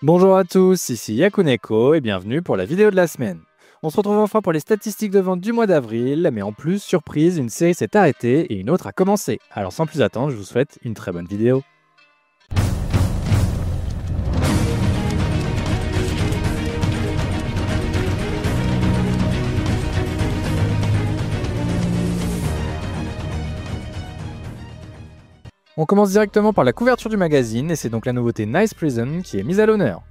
Bonjour à tous, ici Yakuneko et bienvenue pour la vidéo de la semaine. On se retrouve enfin pour les statistiques de vente du mois d'avril, mais en plus, surprise, une série s'est arrêtée et une autre a commencé. Alors sans plus attendre, je vous souhaite une très bonne vidéo. On commence directement par la couverture du magazine et c'est donc la nouveauté Nice Prison qui est mise à l'honneur.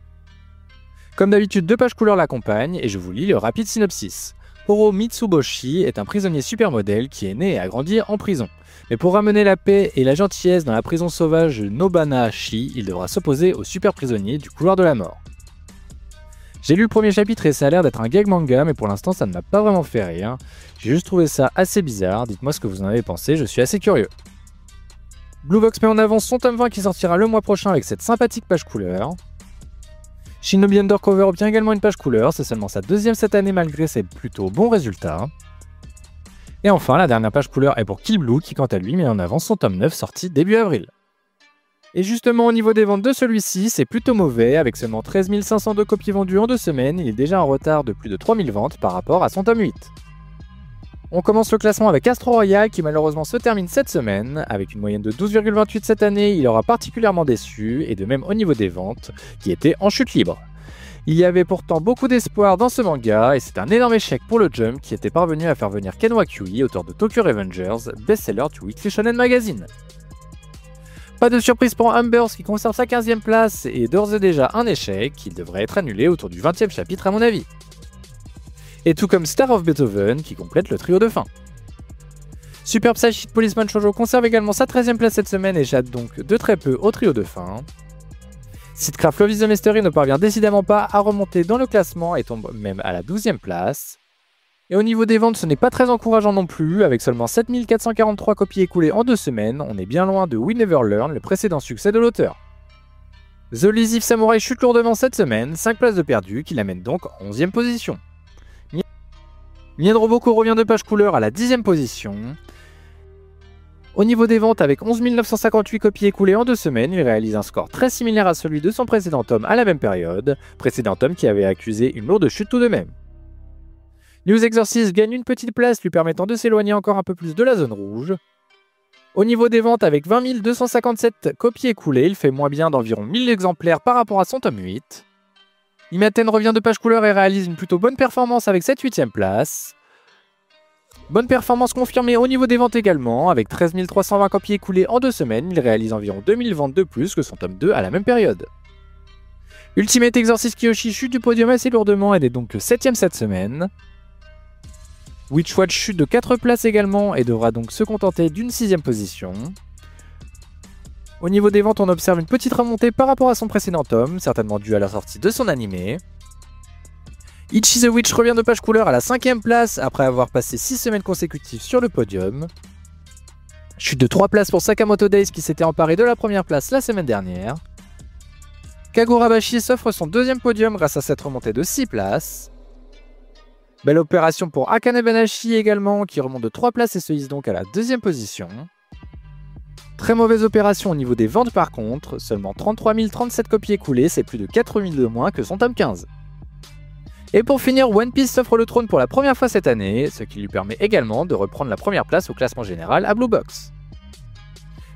Comme d'habitude, 2 pages couleurs l'accompagnent et je vous lis le rapide synopsis. Horo Mitsuboshi est un prisonnier supermodèle qui est né et a grandi en prison. Mais pour ramener la paix et la gentillesse dans la prison sauvage de Nobanashi, il devra s'opposer aux super prisonniers du couloir de la mort. J'ai lu le premier chapitre et ça a l'air d'être un gag manga, mais pour l'instant ça ne m'a pas vraiment fait rire. J'ai juste trouvé ça assez bizarre, dites-moi ce que vous en avez pensé, je suis assez curieux. Blue Box met en avant son tome 20 qui sortira le mois prochain avec cette sympathique page couleur. Shinobi Undercover obtient également une page couleur, c'est seulement sa deuxième cette année malgré ses plutôt bons résultats. Et enfin, la dernière page couleur est pour Kill Blue qui quant à lui met en avant son tome 9 sorti début avril. Et justement au niveau des ventes de celui-ci, c'est plutôt mauvais, avec seulement 13 502 copies vendues en 2 semaines, il est déjà en retard de plus de 3000 ventes par rapport à son tome 8. On commence le classement avec Astro Royal qui malheureusement se termine cette semaine. Avec une moyenne de 12,28 cette année, il aura particulièrement déçu, et de même au niveau des ventes, qui étaient en chute libre. Il y avait pourtant beaucoup d'espoir dans ce manga, et c'est un énorme échec pour le Jump qui était parvenu à faire venir Ken Wakui, auteur de Tokyo Revengers, best-seller du Weekly Shonen Magazine. Pas de surprise pour Humbers qui conserve sa 15e place et d'ores et déjà un échec, il devrait être annulé autour du 20e chapitre à mon avis. Et tout comme Star of Beethoven qui complète le trio de fin. Super Psychic Policeman Shoujo conserve également sa 13e place cette semaine et échappe donc de très peu au trio de fin. Seedcraft Love is the Mystery ne parvient décidément pas à remonter dans le classement et tombe même à la 12e place. Et au niveau des ventes, ce n'est pas très encourageant non plus, avec seulement 7443 copies écoulées en 2 semaines, on est bien loin de We Never Learn, le précédent succès de l'auteur. The Lazy Samurai chute lourdement cette semaine, 5 places de perdu, qui l'amène donc en 11e position. Mien Roboko revient de page couleur à la 10e position. Au niveau des ventes, avec 11 958 copies écoulées en 2 semaines, il réalise un score très similaire à celui de son précédent tome à la même période, précédent tome qui avait accusé une lourde chute tout de même. News Exorcist gagne une petite place lui permettant de s'éloigner encore un peu plus de la zone rouge. Au niveau des ventes, avec 20 257 copies écoulées, il fait moins bien d'environ 1000 exemplaires par rapport à son tome 8. Imaten revient de page couleur et réalise une plutôt bonne performance avec cette 8e place. Bonne performance confirmée au niveau des ventes également, avec 13 320 copies écoulées en 2 semaines, il réalise environ 2000 ventes de plus que son tome 2 à la même période. Ultimate Exorcist Kiyoshi chute du podium assez lourdement et n'est donc que 7ème cette semaine. Witchwatch chute de 4 places également et devra donc se contenter d'une 6ème position. Au niveau des ventes, on observe une petite remontée par rapport à son précédent tome, certainement due à la sortie de son animé. Ichi the Witch revient de page couleur à la 5ème place après avoir passé 6 semaines consécutives sur le podium. Chute de 3 places pour Sakamoto Days qui s'était emparé de la première place la semaine dernière. Kagurabashi s'offre son 2e podium grâce à cette remontée de 6 places. Belle opération pour Akane Banashi également qui remonte de 3 places et se hisse donc à la 2e position. Très mauvaise opération au niveau des ventes par contre, seulement 33 037 copies écoulées, c'est plus de 4000 de moins que son tome 15. Et pour finir, One Piece s'offre le trône pour la première fois cette année, ce qui lui permet également de reprendre la première place au classement général à Blue Box.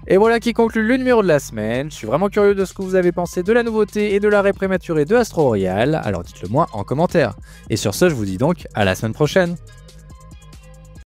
Et voilà qui conclut le numéro de la semaine, je suis vraiment curieux de ce que vous avez pensé de la nouveauté et de l'arrêt prématuré de Astro Royal, alors dites-le moi en commentaire. Et sur ce, je vous dis donc à la semaine prochaine.